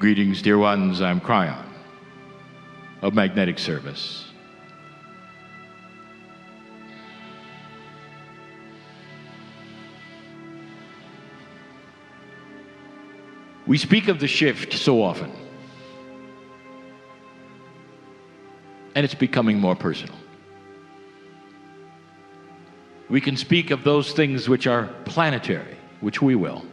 Greetings, dear ones. I'm Cryon of Magnetic Service. We speak of the shift so often, and it's becoming more personal. We can speak of those things which are planetary, which we will.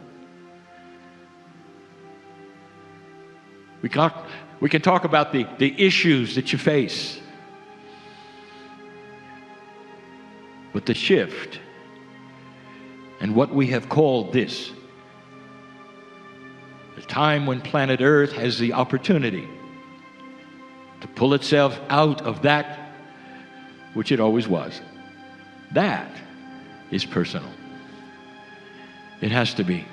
We can talk about the issues that you face. But the shift and what we have called this, the time when planet Earth has the opportunity to pull itself out of that which it always was. That is personal. It has to be.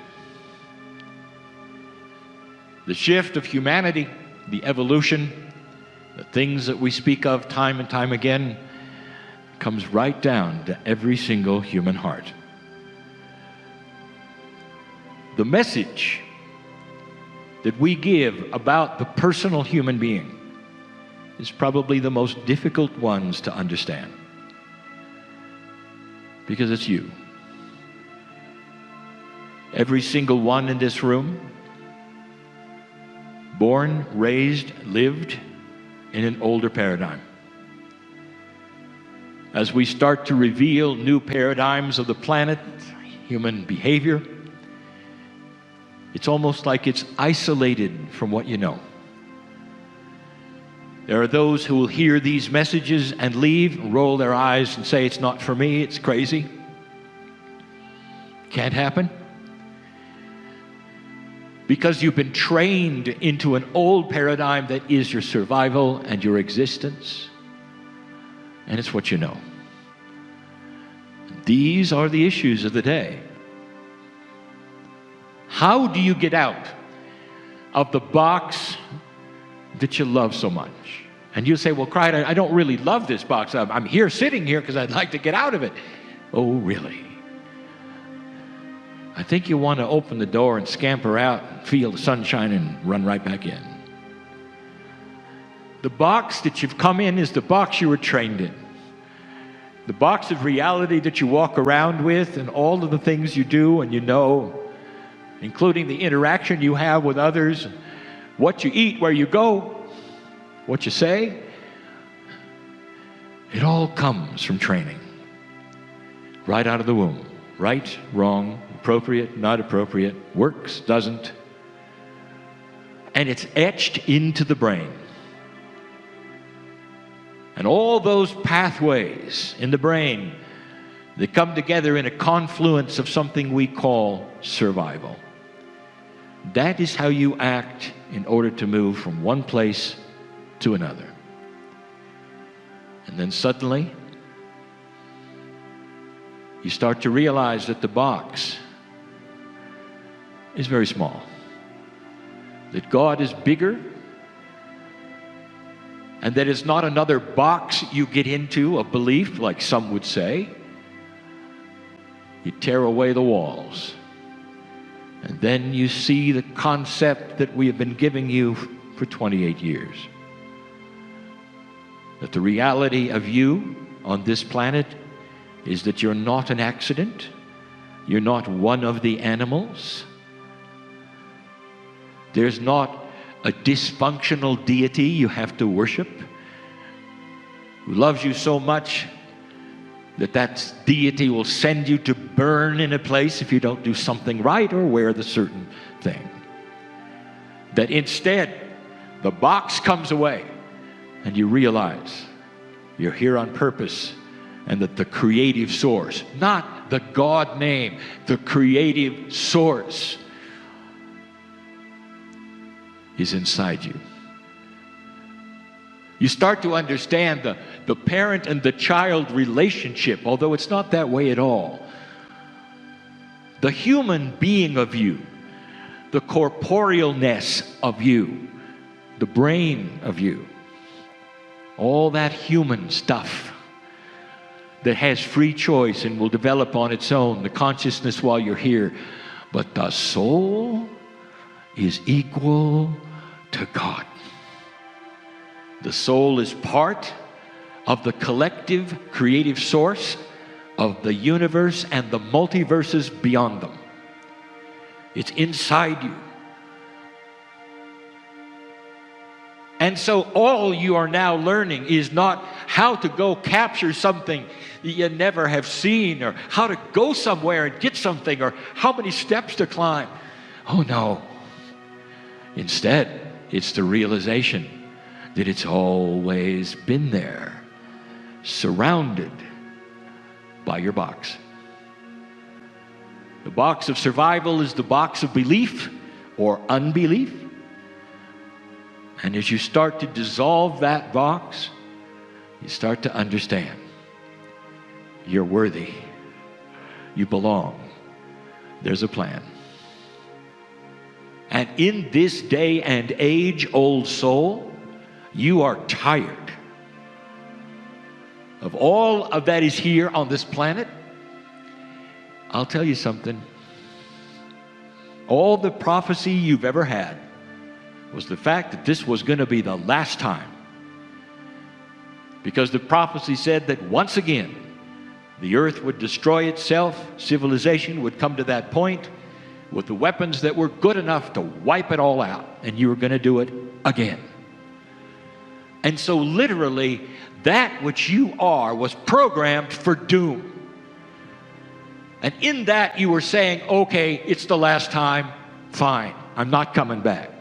The shift of humanity, the evolution, the things that we speak of time and time again, comes right down to every single human heart. The message that we give about the personal human being is probably the most difficult ones to understand, because it's you. Every single one in this room, born, raised, lived in an older paradigm. As we start to reveal new paradigms of the planet, human behavior, it's almost like it's isolated from what you know. There are those who will hear these messages and leave, roll their eyes and say, it's not for me, it's crazy. Can't happen. Because you've been trained into an old paradigm that is your survival and your existence. And it's what you know. These are the issues of the day. How do you get out of the box that you love so much? And you say, well, Clyde, I don't really love this box. I'm here sitting here because I'd like to get out of it. Oh, really? I think you want to open the door and scamper out, feel the sunshine, and run right back in. The box that you've come in is the box you were trained in. The box of reality that you walk around with, and all of the things you do and you know, including the interaction you have with others, what you eat, where you go, what you say. It all comes from training. Right out of the womb. Right, wrong, appropriate, not appropriate, works, doesn't. And it's etched into the brain. And all those pathways in the brain, they come together in a confluence of something we call survival. That is how you act in order to move from one place to another. And then suddenly, you start to realize that the box is very small. That God is bigger, and that it's not another box you get into of belief, like some would say. You tear away the walls, and then you see the concept that we have been giving you for 28 years. That the reality of you on this planet is that you're not an accident. You're not one of the animals. There's not a dysfunctional deity you have to worship who loves you so much that that deity will send you to burn in a place if you don't do something right or wear the certain thing. That instead, the box comes away and you realize you're here on purpose, and that the creative source, not the God name, the creative source is inside you. You start to understand the parent and the child relationship, although it's not that way at all. The human being of you, the corporealness of you, the brain of you, all that human stuff that has free choice and will develop on its own, the consciousness while you're here. But the soul is equal to God. The soul is part of the collective creative source of the universe and the multiverses beyond them. It's inside you. And so all you are now learning is not how to go capture something that you never have seen, or how to go somewhere and get something, or how many steps to climb. Oh no. Instead, it's the realization that it's always been there, surrounded by your box. The box of survival is the box of belief or unbelief. And as you start to dissolve that box, you start to understand you're worthy. You belong. There's a plan. And in this day and age, old soul, you are tired of all of that is here on this planet. I'll tell you something. All the prophecy you've ever had was the fact that this was going to be the last time. Because the prophecy said that once again, the earth would destroy itself, civilization would come to that point with the weapons that were good enough to wipe it all out, and you were going to do it again. And so literally, that which you are was programmed for doom. And in that you were saying, okay, it's the last time, fine, I'm not coming back.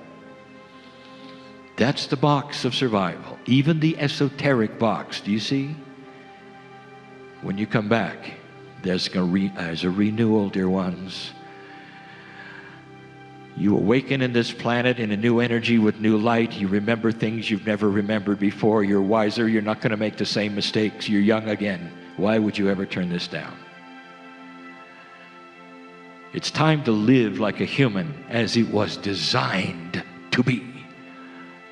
That's the box of survival, even the esoteric box. Do you see? When you come back, there's a renewal, dear ones. You awaken in this planet in a new energy with new light. You remember things you've never remembered before. You're wiser. You're not going to make the same mistakes. You're young again. Why would you ever turn this down? It's time to live like a human as it was designed to be.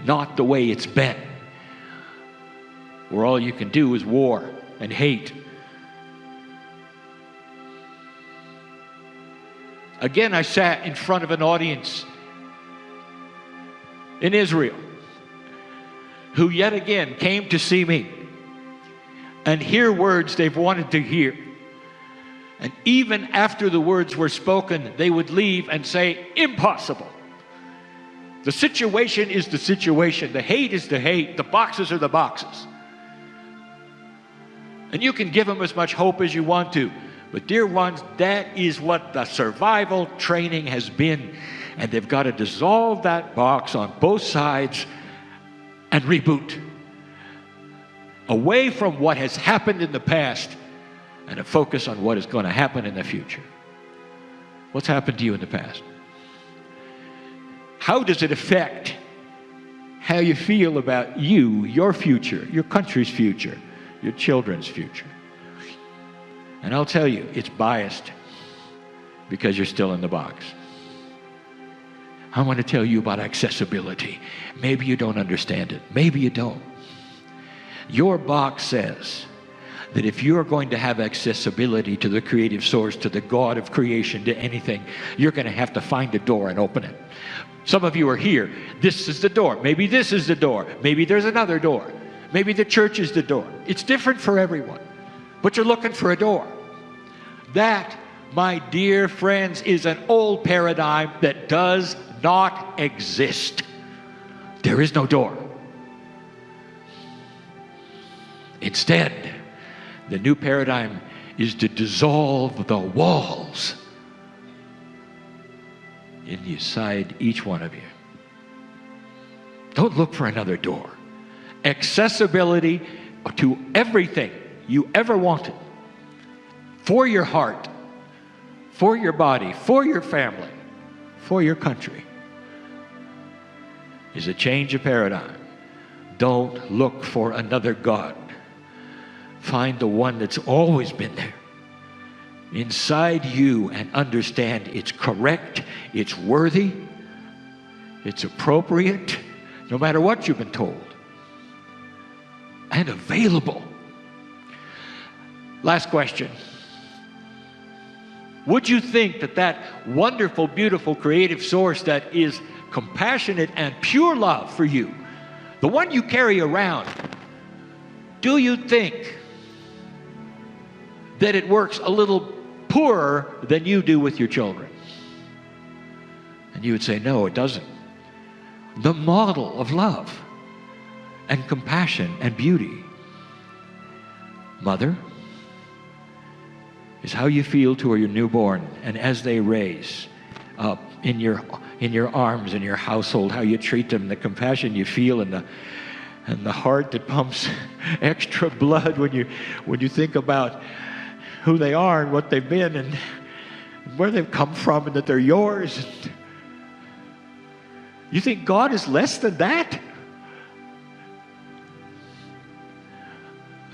Not the way it's been, where all you can do is war and hate. Again, I sat in front of an audience in Israel who yet again came to see me and hear words they've wanted to hear. And even after the words were spoken, they would leave and say, impossible. The situation is the situation. The hate is the hate. The boxes are the boxes. And you can give them as much hope as you want to. But dear ones, that is what the survival training has been. And they've got to dissolve that box on both sides and reboot. Away from what has happened in the past and to focus on what is going to happen in the future. What's happened to you in the past? How does it affect how you feel about you, your future, your country's future, your children's future? And I'll tell you, it's biased because you're still in the box. I want to tell you about accessibility. Maybe you don't understand it. Maybe you don't. Your box says that if you're going to have accessibility to the creative source, to the God of creation, to anything, you're going to have to find a door and open it. Some of you are here. This is the door. Maybe this is the door. Maybe there's another door. Maybe the church is the door. It's different for everyone. But you're looking for a door. That, my dear friends, is an old paradigm that does not exist. There is no door. Instead, the new paradigm is to dissolve the walls inside each one of you. Don't look for another door. Accessibility to everything you ever wanted, for your heart, for your body, for your family, for your country, is a change of paradigm. Don't look for another God. Find the one that's always been there inside you and understand it's correct, it's worthy, it's appropriate, no matter what you've been told, and available. Last question. Would you think that that wonderful, beautiful, creative source that is compassionate and pure love for you, the one you carry around, do you think that it works a little poorer than you do with your children? And you would say, no, it doesn't. The model of love and compassion and beauty, mother, is how you feel toward your newborn, and as they raise up in your arms, in your household, how you treat them, the compassion you feel, and the heart that pumps extra blood when you think about who they are and what they've been and where they've come from and that they're yours. You think God is less than that?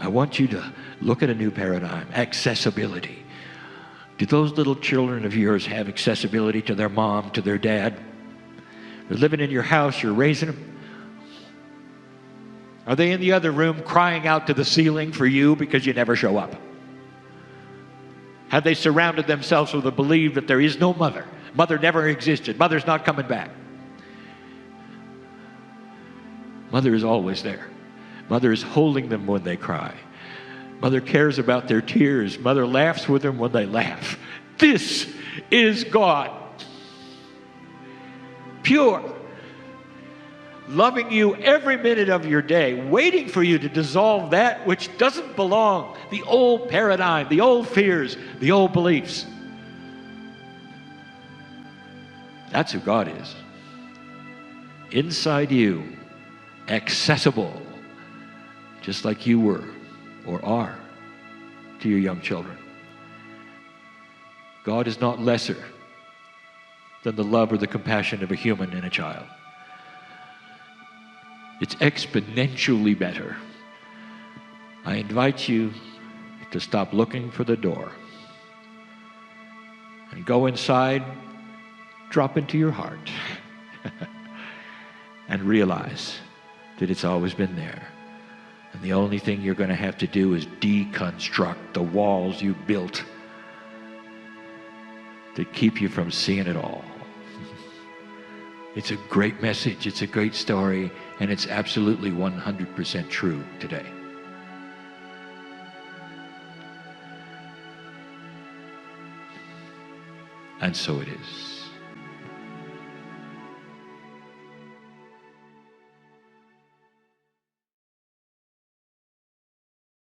I want you to look at a new paradigm, accessibility. Do those little children of yours have accessibility to their mom, to their dad? They're living in your house, you're raising them. Are they in the other room crying out to the ceiling for you because you never show up? Have they surrounded themselves with a belief that there is no mother? Mother never existed. Mother's not coming back. Mother is always there. Mother is holding them when they cry. Mother cares about their tears. Mother laughs with them when they laugh. This is God. Pure. Loving you every minute of your day, waiting for you to dissolve that which doesn't belong, the old paradigm, the old fears, the old beliefs. That's who God is. Inside you, accessible, just like you were or are to your young children. God is not lesser than the love or the compassion of a human and a child. It's exponentially better. I invite you to stop looking for the door and go inside, drop into your heart, and realize that it's always been there. And the only thing you're going to have to do is deconstruct the walls you built that keep you from seeing it all. It's a great message, it's a great story, and it's absolutely 100% true today. And so it is.